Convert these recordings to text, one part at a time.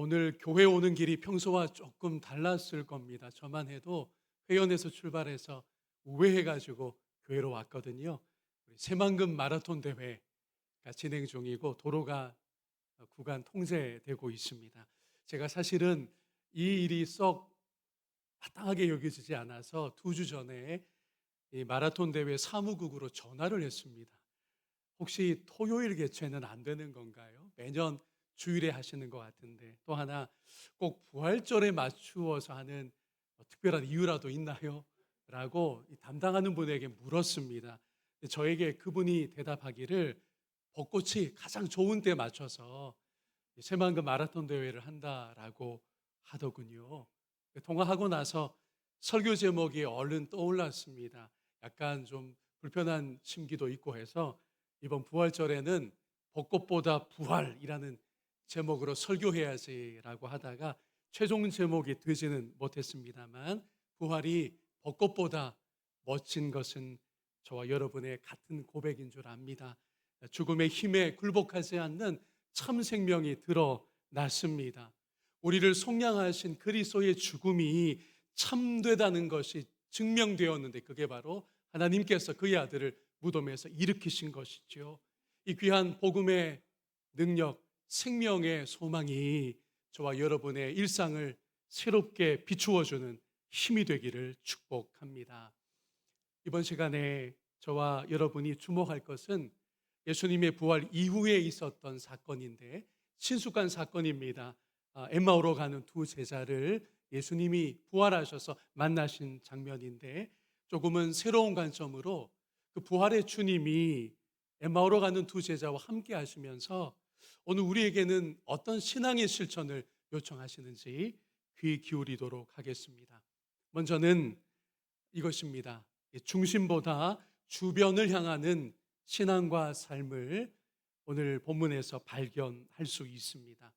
오늘 교회 오는 길이 평소와 조금 달랐을 겁니다. 저만 해도 회원에서 출발해서 우회해가지고 교회로 왔거든요. 우리 새만금 마라톤 대회가 진행 중이고 도로가 구간 통제되고 있습니다. 제가 사실은 이 일이 썩 마땅하게 여겨지지 않아서 2주 전에 이 마라톤 대회 사무국으로 전화를 했습니다. 혹시 토요일 개최는 안 되는 건가요? 매년 주일에 하시는 것 같은데 또 하나 꼭 부활절에 맞추어서 하는 특별한 이유라도 있나요? 라고 이 담당하는 분에게 물었습니다. 저에게 그분이 대답하기를 벚꽃이 가장 좋은 때에 맞춰서 새만금 마라톤 대회를 한다라고 하더군요. 통화하고 나서 설교 제목이 얼른 떠올랐습니다. 약간 좀 불편한 심기도 있고 해서 이번 부활절에는 벚꽃보다 부활이라는 제목으로 설교해야지라고 하다가 최종 제목이 되지는 못했습니다만, 부활이 벚꽃보다 멋진 것은 저와 여러분의 같은 고백인 줄 압니다. 죽음의 힘에 굴복하지 않는 참 생명이 드러났습니다. 우리를 속량하신 그리스도의 죽음이 참되다는 것이 증명되었는데, 그게 바로 하나님께서 그의 아들을 무덤에서 일으키신 것이죠. 이 귀한 복음의 능력, 생명의 소망이 저와 여러분의 일상을 새롭게 비추어주는 힘이 되기를 축복합니다. 이번 시간에 저와 여러분이 주목할 것은 예수님의 부활 이후에 있었던 사건인데, 친숙한 사건입니다. 엠마오로 가는 두 제자를 예수님이 부활하셔서 만나신 장면인데, 조금은 새로운 관점으로 그 부활의 주님이 엠마오로 가는 두 제자와 함께 하시면서 오늘 우리에게는 어떤 신앙의 실천을 요청하시는지 귀 기울이도록 하겠습니다. 먼저는 이것입니다. 중심보다 주변을 향하는 신앙과 삶을 오늘 본문에서 발견할 수 있습니다.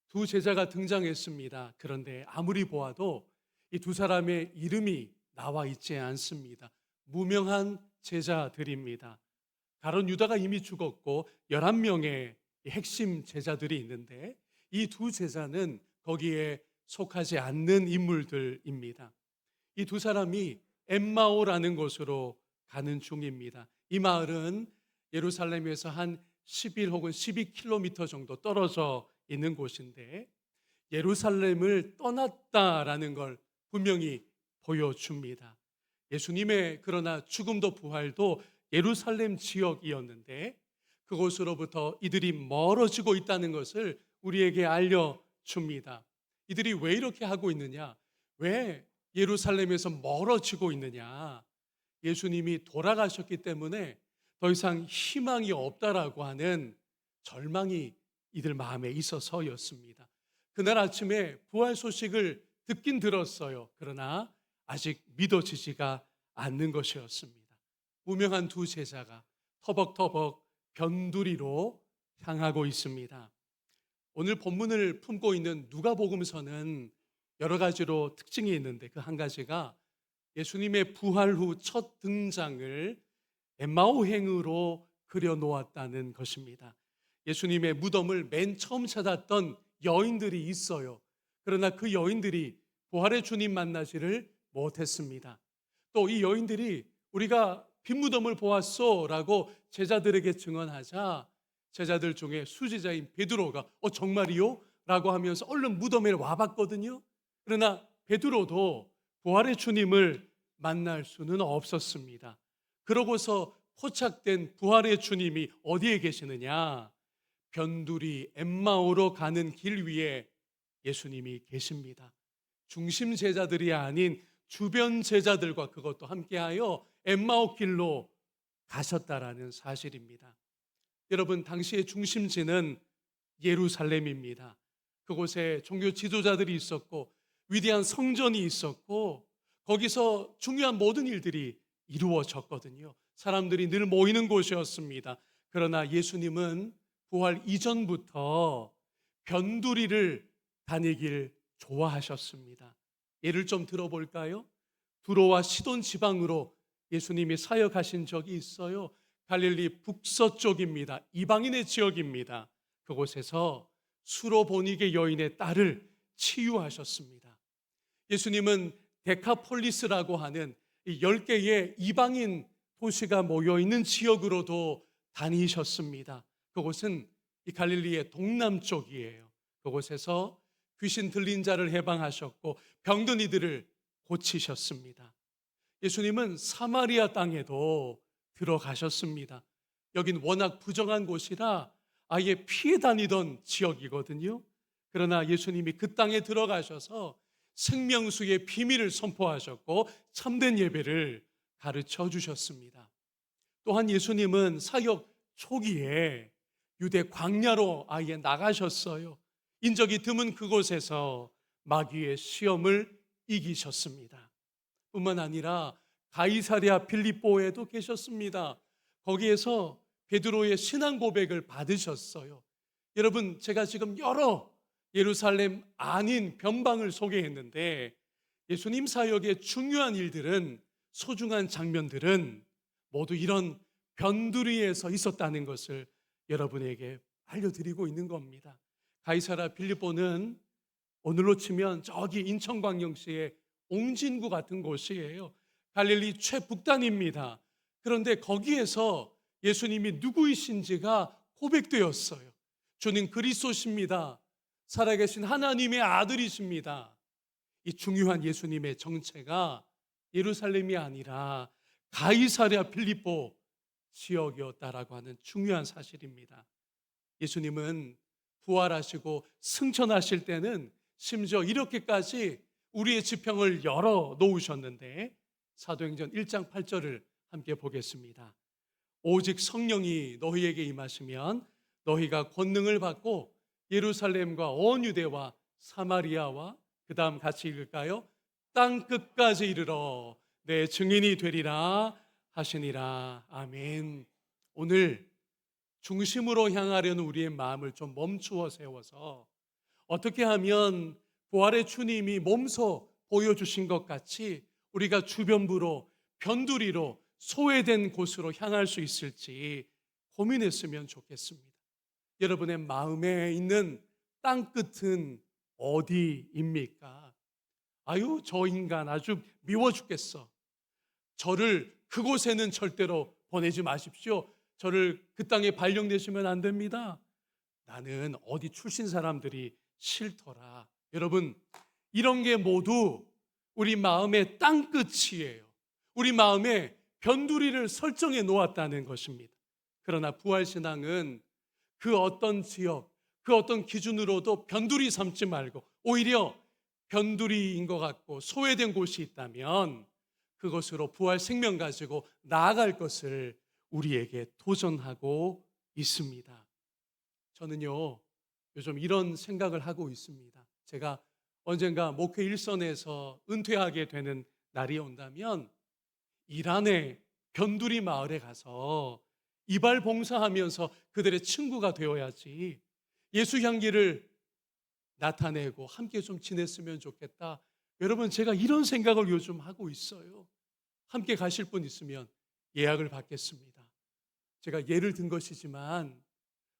두 제자가 등장했습니다. 그런데 아무리 보아도 이 두 사람의 이름이 나와 있지 않습니다. 무명한 제자들입니다. 가룟 유다가 이미 죽었고 11명의 핵심 제자들이 있는데, 이 두 제자는 거기에 속하지 않는 인물들입니다. 이 두 사람이 엠마오라는 곳으로 가는 중입니다. 이 마을은 예루살렘에서 한 11 혹은 12km 정도 떨어져 있는 곳인데, 예루살렘을 떠났다라는 걸 분명히 보여줍니다. 예수님의 그러나 죽음도 부활도 예루살렘 지역이었는데 그곳으로부터 이들이 멀어지고 있다는 것을 우리에게 알려줍니다. 이들이 왜 이렇게 하고 있느냐? 왜 예루살렘에서 멀어지고 있느냐? 예수님이 돌아가셨기 때문에 더 이상 희망이 없다라고 하는 절망이 이들 마음에 있어서였습니다. 그날 아침에 부활 소식을 듣긴 들었어요. 그러나 아직 믿어지지가 않는 것이었습니다. 무명한 두 제자가 터벅터벅 변두리로 향하고 있습니다. 오늘 본문을 품고 있는 누가복음서는 여러 가지로 특징이 있는데, 그 한 가지가 예수님의 부활 후 첫 등장을 엠마오행으로 그려놓았다는 것입니다. 예수님의 무덤을 맨 처음 찾았던 여인들이 있어요. 그러나 그 여인들이 부활의 주님 만나지를 못했습니다. 또 이 여인들이 우리가 빈 무덤을 보았소 라고 제자들에게 증언하자, 제자들 중에 수지자인 베드로가 정말이요? 라고 하면서 얼른 무덤에 와봤거든요. 그러나 베드로도 부활의 주님을 만날 수는 없었습니다. 그러고서 포착된 부활의 주님이 어디에 계시느냐? 변두리 엠마오로 가는 길 위에 예수님이 계십니다. 중심 제자들이 아닌 주변 제자들과 그것도 함께하여 엠마오 길로 가셨다라는 사실입니다. 여러분, 당시의 중심지는 예루살렘입니다. 그곳에 종교 지도자들이 있었고 위대한 성전이 있었고 거기서 중요한 모든 일들이 이루어졌거든요. 사람들이 늘 모이는 곳이었습니다. 그러나 예수님은 부활 이전부터 변두리를 다니길 좋아하셨습니다. 예를 좀 들어볼까요? 두로와 시돈 지방으로 예수님이 사역하신 적이 있어요. 갈릴리 북서쪽입니다. 이방인의 지역입니다. 그곳에서 수로보니게 여인의 딸을 치유하셨습니다. 예수님은 데카폴리스라고 하는 이 10개의 이방인 도시가 모여있는 지역으로도 다니셨습니다. 그곳은 이 갈릴리의 동남쪽이에요. 그곳에서 귀신 들린 자를 해방하셨고 병든 이들을 고치셨습니다. 예수님은 사마리아 땅에도 들어가셨습니다. 여긴 워낙 부정한 곳이라 아예 피해 다니던 지역이거든요. 그러나 예수님이 그 땅에 들어가셔서 생명수의 비밀을 선포하셨고 참된 예배를 가르쳐 주셨습니다. 또한 예수님은 사역 초기에 유대 광야로 아예 나가셨어요. 인적이 드문 그곳에서 마귀의 시험을 이기셨습니다. 뿐만 아니라 가이사랴 빌립보에도 계셨습니다. 거기에서 베드로의 신앙 고백을 받으셨어요. 여러분, 제가 지금 여러 예루살렘 아닌 변방을 소개했는데 예수님 사역의 중요한 일들은, 소중한 장면들은 모두 이런 변두리에서 있었다는 것을 여러분에게 알려드리고 있는 겁니다. 가이사랴 빌립보는 오늘로 치면 저기 인천광역시의 옹진구 같은 곳이에요. 갈릴리 최북단입니다. 그런데 거기에서 예수님이 누구이신지가 고백되었어요. 주는 그리스도십니다. 살아계신 하나님의 아들이십니다. 이 중요한 예수님의 정체가 예루살렘이 아니라 가이사랴 빌립보 지역이었다라고 하는 중요한 사실입니다. 예수님은 부활하시고 승천하실 때는 심지어 이렇게까지 우리의 지평을 열어 놓으셨는데, 사도행전 1장 8절을 함께 보겠습니다. 오직 성령이 너희에게 임하시면 너희가 권능을 받고 예루살렘과 온 유대와 사마리아와, 그 다음 같이 읽을까요? 땅 끝까지 이르러 내 증인이 되리라 하시니라. 아멘. 오늘 중심으로 향하려는 우리의 마음을 좀 멈추어 세워서 어떻게 하면 부활의 주님이 몸소 보여주신 것 같이 우리가 주변부로, 변두리로, 소외된 곳으로 향할 수 있을지 고민했으면 좋겠습니다. 여러분의 마음에 있는 땅끝은 어디입니까? 아유, 저 인간 아주 미워 죽겠어. 저를 그곳에는 절대로 보내지 마십시오. 저를 그 땅에 발령내시면 안 됩니다. 나는 어디 출신 사람들이 싫더라. 여러분, 이런 게 모두 우리 마음의 땅끝이에요. 우리 마음에 변두리를 설정해 놓았다는 것입니다. 그러나 부활신앙은 그 어떤 지역, 그 어떤 기준으로도 변두리 삼지 말고 오히려 변두리인 것 같고 소외된 곳이 있다면 그것으로 부활 생명 가지고 나아갈 것을 우리에게 도전하고 있습니다. 저는요, 요즘 이런 생각을 하고 있습니다. 제가 언젠가 목회 일선에서 은퇴하게 되는 날이 온다면 이란의 변두리 마을에 가서 이발 봉사하면서 그들의 친구가 되어야지, 예수 향기를 나타내고 함께 좀 지냈으면 좋겠다. 여러분, 제가 이런 생각을 요즘 하고 있어요. 함께 가실 분 있으면 예약을 받겠습니다. 제가 예를 든 것이지만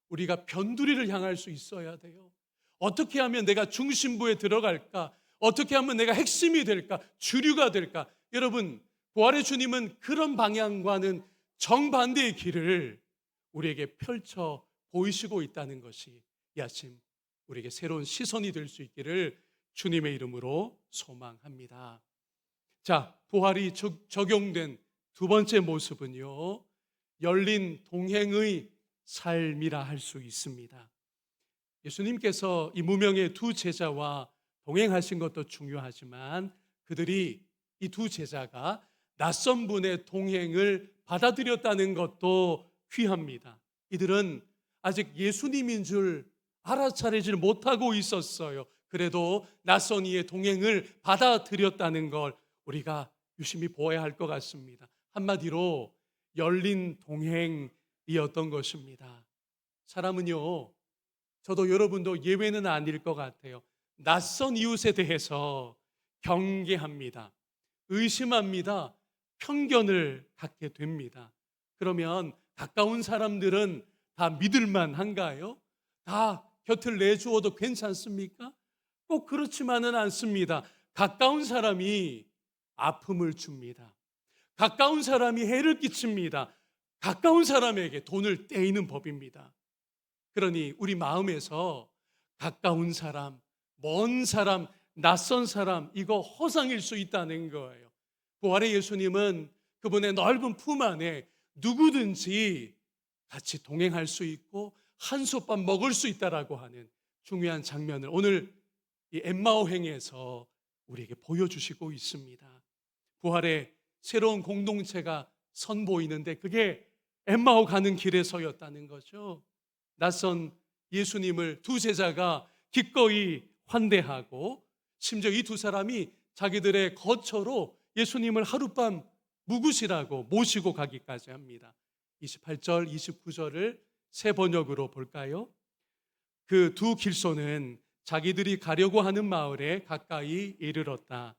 우리가 변두리를 향할 수 있어야 돼요. 어떻게 하면 내가 중심부에 들어갈까? 어떻게 하면 내가 핵심이 될까? 주류가 될까? 여러분, 부활의 주님은 그런 방향과는 정반대의 길을 우리에게 펼쳐 보이시고 있다는 것이 이 아침 우리에게 새로운 시선이 될 수 있기를 주님의 이름으로 소망합니다. 자, 부활이 적용된 두 번째 모습은요, 열린 동행의 삶이라 할 수 있습니다. 예수님께서 이 무명의 두 제자와 동행하신 것도 중요하지만 그들이, 이 두 제자가 낯선 분의 동행을 받아들였다는 것도 귀합니다. 이들은 아직 예수님인 줄 알아차리지 못하고 있었어요. 그래도 낯선 이의 동행을 받아들였다는 걸 우리가 유심히 보아야 할 것 같습니다. 한마디로 열린 동행이었던 것입니다. 사람은요, 저도 여러분도 예외는 아닐 것 같아요. 낯선 이웃에 대해서 경계합니다. 의심합니다. 편견을 갖게 됩니다. 그러면 가까운 사람들은 다 믿을만 한가요? 다 곁을 내주어도 괜찮습니까? 꼭 그렇지만은 않습니다. 가까운 사람이 아픔을 줍니다. 가까운 사람이 해를 끼칩니다. 가까운 사람에게 돈을 떼이는 법입니다. 그러니 우리 마음에서 가까운 사람, 먼 사람, 낯선 사람, 이거 허상일 수 있다는 거예요. 부활의 예수님은 그분의 넓은 품 안에 누구든지 같이 동행할 수 있고 한솥밥 먹을 수 있다라고 하는 중요한 장면을 오늘 이 엠마오행에서 우리에게 보여주시고 있습니다. 부활의 새로운 공동체가 선보이는데 그게 엠마오 가는 길에서였다는 거죠. 낯선 예수님을 두 제자가 기꺼이 환대하고 심지어 이 두 사람이 자기들의 거처로 예수님을 하룻밤 묵으시라고 모시고 가기까지 합니다. 28절, 29절을 새 번역으로 볼까요? 그 두 길소는 자기들이 가려고 하는 마을에 가까이 이르렀다.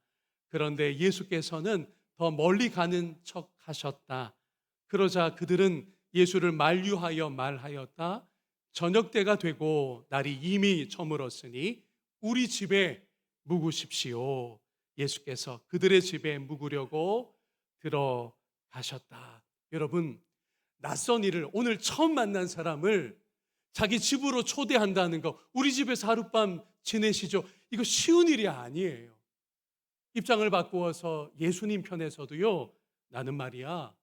그런데 예수께서는 더 멀리 가는 척 하셨다. 그러자 그들은 예수를 만류하여 말하였다. 저녁 때가 되고 날이 이미 저물었으니 우리 집에 묵으십시오. 예수께서 그들의 집에 묵으려고 들어가셨다. 여러분, 낯선 이를 오늘 처음 만난 사람을 자기 집으로 초대한다는 거, 우리 집에서 하룻밤 지내시죠. 이거 쉬운 일이 아니에요. 입장을 바꾸어서 예수님 편에서도요, 나는 말이야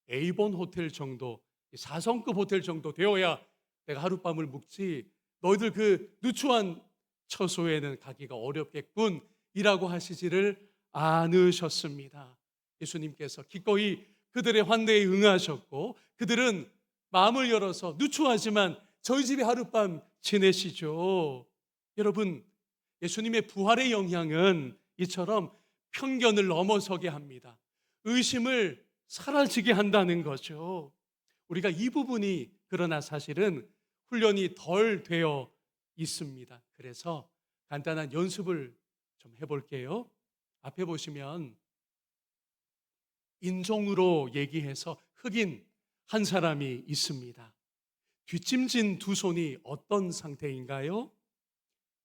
A번 호텔 정도, 4성급 호텔 정도 되어야 내가 하룻밤을 묵지, 너희들 그 누추한 처소에는 가기가 어렵겠군 이라고 하시지를 않으셨습니다. 예수님께서 기꺼이 그들의 환대에 응하셨고 그들은 마음을 열어서 누추하지만 저희 집에 하룻밤 지내시죠. 여러분, 예수님의 부활의 영향은 이처럼 편견을 넘어서게 합니다. 의심을 사라지게 한다는 거죠. 우리가 이 부분이 그러나 사실은 훈련이 덜 되어 있습니다. 그래서 간단한 연습을 좀 해볼게요. 앞에 보시면 인종으로 얘기해서 흑인 한 사람이 있습니다. 뒷짐진 두 손이 어떤 상태인가요?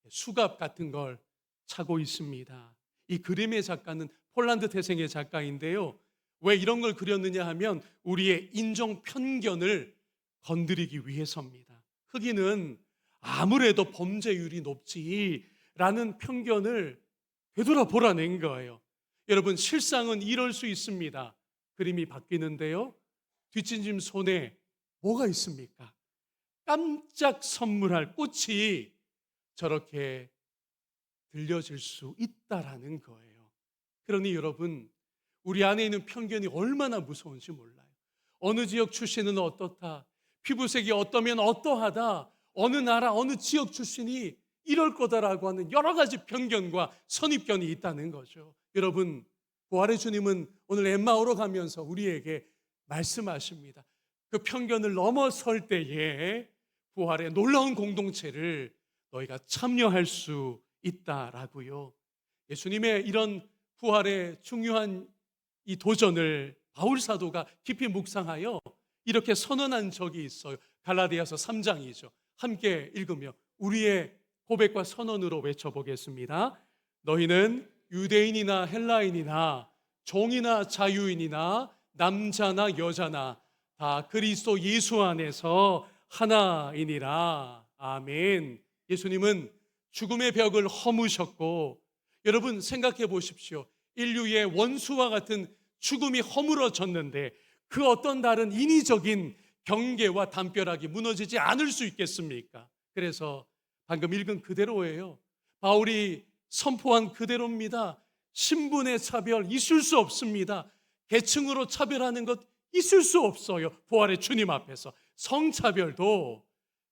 수갑 같은 걸 차고 있습니다. 이 그림의 작가는 폴란드 태생의 작가인데요. 왜 이런 걸 그렸느냐 하면 우리의 인종 편견을 건드리기 위해서입니다. 흑인은 아무래도 범죄율이 높지라는 편견을 되돌아보라는 거예요. 여러분, 실상은 이럴 수 있습니다. 그림이 바뀌는데요. 뒷짐진 손에 뭐가 있습니까? 깜짝 선물할 꽃이 저렇게 들려질 수 있다라는 거예요. 그러니 여러분, 우리 안에 있는 편견이 얼마나 무서운지 몰라요. 어느 지역 출신은 어떻다, 피부색이 어떠면 어떠하다, 어느 나라 어느 지역 출신이 이럴 거다라고 하는 여러 가지 편견과 선입견이 있다는 거죠. 여러분, 부활의 주님은 오늘 엠마오로 가면서 우리에게 말씀하십니다. 그 편견을 넘어설 때에 부활의 놀라운 공동체를 너희가 참여할 수 있다라고요. 예수님의 이런 부활의 중요한 이 도전을 바울 사도가 깊이 묵상하여 이렇게 선언한 적이 있어요. 갈라디아서 3장이죠. 함께 읽으며 우리의 고백과 선언으로 외쳐보겠습니다. 너희는 유대인이나 헬라인이나 종이나 자유인이나 남자나 여자나 다 그리스도 예수 안에서 하나이니라. 아멘. 예수님은 죽음의 벽을 허무셨고, 여러분 생각해 보십시오. 인류의 원수와 같은 죽음이 허물어졌는데 그 어떤 다른 인위적인 경계와 담벼락이 무너지지 않을 수 있겠습니까? 그래서 방금 읽은 그대로예요. 바울이 선포한 그대로입니다. 신분의 차별 있을 수 없습니다. 계층으로 차별하는 것 있을 수 없어요. 부활의 주님 앞에서. 성차별도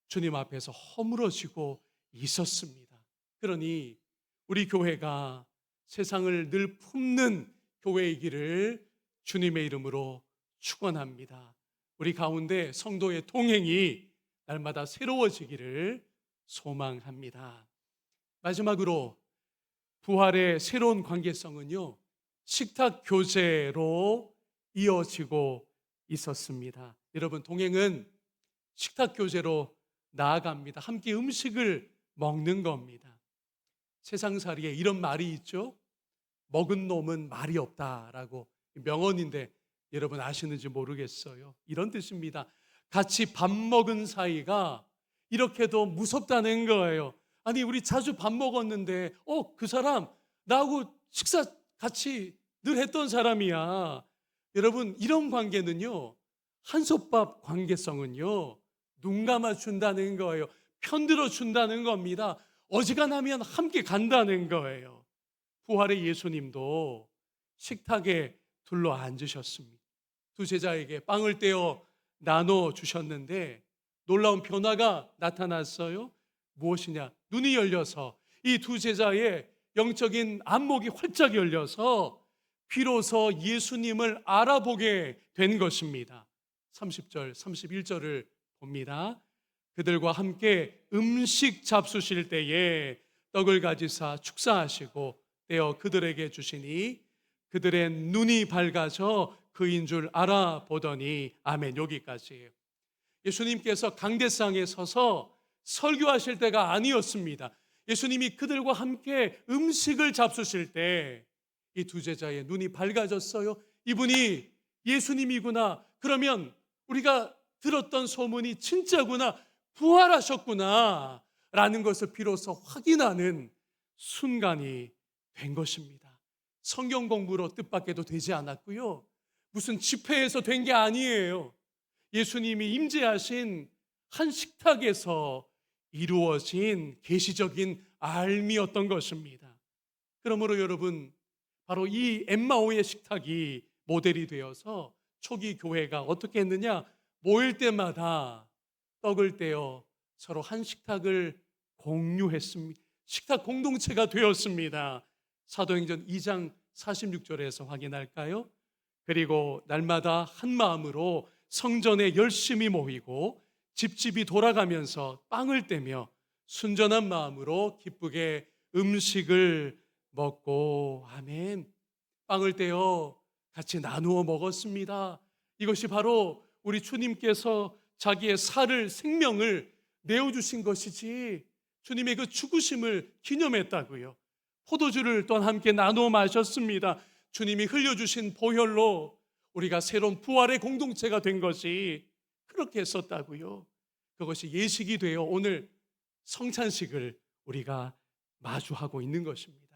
주님 앞에서 허물어지고 있었습니다. 그러니 우리 교회가 세상을 늘 품는 교회이기를 주님의 이름으로 축원합니다. 우리 가운데 성도의 동행이 날마다 새로워지기를 소망합니다. 마지막으로 부활의 새로운 관계성은요, 식탁 교제로 이어지고 있었습니다. 여러분, 동행은 식탁 교제로 나아갑니다. 함께 음식을 먹는 겁니다. 세상살이에 이런 말이 있죠. 먹은 놈은 말이 없다라고, 명언인데 여러분 아시는지 모르겠어요. 이런 뜻입니다. 같이 밥 먹은 사이가 이렇게도 무섭다는 거예요. 아니, 우리 자주 밥 먹었는데 그 사람 나하고 식사 같이 늘 했던 사람이야. 여러분, 이런 관계는요, 한솥밥 관계성은요, 눈 감아 준다는 거예요. 편들어 준다는 겁니다. 어지간하면 함께 간다는 거예요. 부활의 예수님도 식탁에 둘러 앉으셨습니다. 두 제자에게 빵을 떼어 나눠 주셨는데 놀라운 변화가 나타났어요. 무엇이냐? 눈이 열려서 이 두 제자의 영적인 안목이 활짝 열려서 비로소 예수님을 알아보게 된 것입니다. 30절, 31절을 봅니다. 그들과 함께 음식 잡수실 때에 떡을 가지사 축사하시고 떼어 그들에게 주시니 그들의 눈이 밝아져 그인 줄 알아보더니. 아멘. 여기까지예요. 예수님께서 강대상에 서서 설교하실 때가 아니었습니다. 예수님이 그들과 함께 음식을 잡수실 때 이 두 제자의 눈이 밝아졌어요. 이분이 예수님이구나. 그러면 우리가 들었던 소문이 진짜구나. 부활하셨구나. 라는 것을 비로소 확인하는 순간이 된 것입니다. 성경 공부로 뜻밖에도 되지 않았고요. 무슨 집회에서 된 게 아니에요. 예수님이 임재하신 한 식탁에서 이루어진 계시적인 알미였던 것입니다. 그러므로 여러분, 바로 이 엠마오의 식탁이 모델이 되어서 초기 교회가 어떻게 했느냐? 모일 때마다 떡을 떼어 서로 한 식탁을 공유했습니다. 식탁 공동체가 되었습니다. 사도행전 2장 46절에서 확인할까요? 그리고 날마다 한 마음으로 성전에 열심히 모이고 집집이 돌아가면서 빵을 떼며 순전한 마음으로 기쁘게 음식을 먹고. 아멘. 빵을 떼어 같이 나누어 먹었습니다. 이것이 바로 우리 주님께서 자기의 살을, 생명을 내어주신 것이지, 주님의 그 죽으심을 기념했다고요. 포도주를 또한 함께 나누어 마셨습니다. 주님이 흘려주신 보혈로 우리가 새로운 부활의 공동체가 된 것이 그렇게 했었다고요. 그것이 예식이 되어 오늘 성찬식을 우리가 마주하고 있는 것입니다.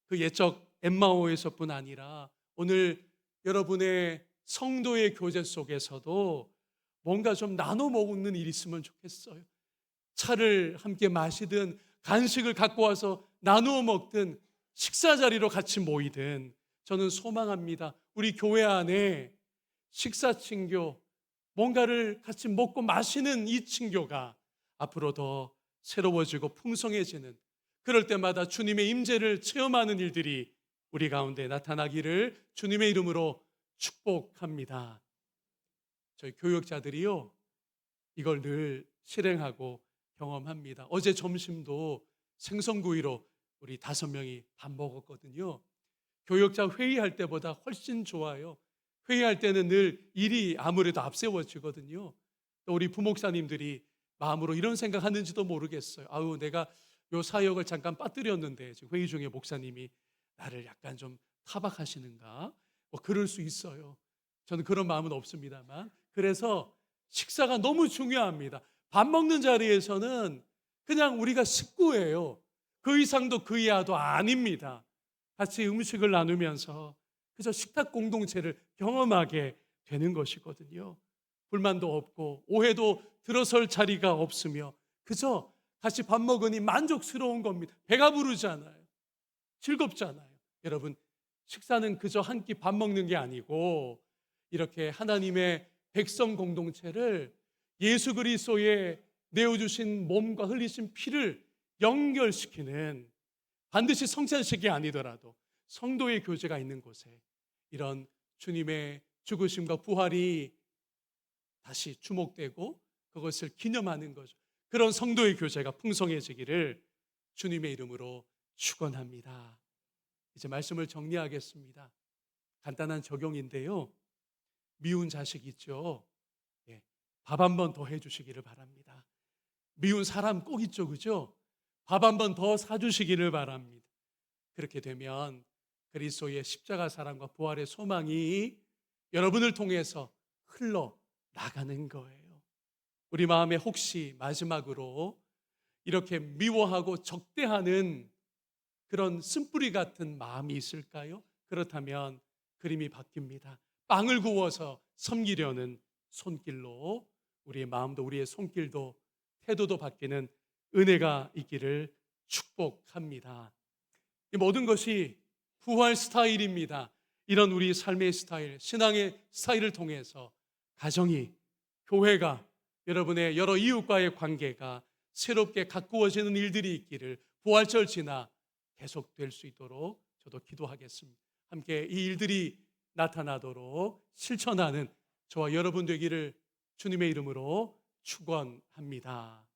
그 옛적 엠마오에서뿐 아니라 오늘 여러분의 성도의 교제 속에서도 뭔가 좀 나눠 먹는 일이 있으면 좋겠어요. 차를 함께 마시든 간식을 갖고 와서 나누어 먹든 식사 자리로 같이 모이든 저는 소망합니다. 우리 교회 안에 식사 친교, 뭔가를 같이 먹고 마시는 이 친교가 앞으로 더 새로워지고 풍성해지는, 그럴 때마다 주님의 임재를 체험하는 일들이 우리 가운데 나타나기를 주님의 이름으로 축복합니다. 저희 교역자들이요, 이걸 늘 실행하고 경험합니다. 어제 점심도 생선구이로 우리 5명이 밥 먹었거든요. 교역자 회의할 때보다 훨씬 좋아요. 회의할 때는 늘 일이 아무래도 앞세워지거든요. 또 우리 부목사님들이 마음으로 이런 생각하는지도 모르겠어요. 아유, 내가 요 사역을 잠깐 빠뜨렸는데 지금 회의 중에 목사님이 나를 약간 좀 타박하시는가? 뭐 그럴 수 있어요. 저는 그런 마음은 없습니다만, 그래서 식사가 너무 중요합니다. 밥 먹는 자리에서는 그냥 우리가 식구예요. 그 이상도 그 이하도 아닙니다. 같이 음식을 나누면서 그저 식탁 공동체를 경험하게 되는 것이거든요. 불만도 없고 오해도 들어설 자리가 없으며 그저 같이 밥 먹으니 만족스러운 겁니다. 배가 부르잖아요. 즐겁잖아요. 여러분, 식사는 그저 한 끼 밥 먹는 게 아니고 이렇게 하나님의 백성 공동체를 예수 그리스도의 내어주신 몸과 흘리신 피를 연결시키는, 반드시 성찬식이 아니더라도 성도의 교제가 있는 곳에 이런 주님의 죽으심과 부활이 다시 주목되고 그것을 기념하는 거죠. 그런 성도의 교제가 풍성해지기를 주님의 이름으로 축원합니다. 이제 말씀을 정리하겠습니다. 간단한 적용인데요. 미운 자식 있죠. 밥 한 번 더 해주시기를 바랍니다. 미운 사람 꼭 있죠, 그죠? 밥 한 번 더 사주시기를 바랍니다. 그렇게 되면 그리스도의 십자가 사랑과 부활의 소망이 여러분을 통해서 흘러 나가는 거예요. 우리 마음에 혹시 마지막으로 이렇게 미워하고 적대하는 그런 쓴뿌리 같은 마음이 있을까요? 그렇다면 그림이 바뀝니다. 빵을 구워서 섬기려는 손길로 우리의 마음도 우리의 손길도 태도도 바뀌는 은혜가 있기를 축복합니다. 이 모든 것이 부활 스타일입니다. 이런 우리 삶의 스타일, 신앙의 스타일을 통해서 가정이, 교회가, 여러분의 여러 이웃과의 관계가 새롭게 가꾸어지는 일들이 있기를 부활절 지나 계속될 수 있도록 저도 기도하겠습니다. 함께 이 일들이 나타나도록 실천하는 저와 여러분 되기를 주님의 이름으로 축원합니다.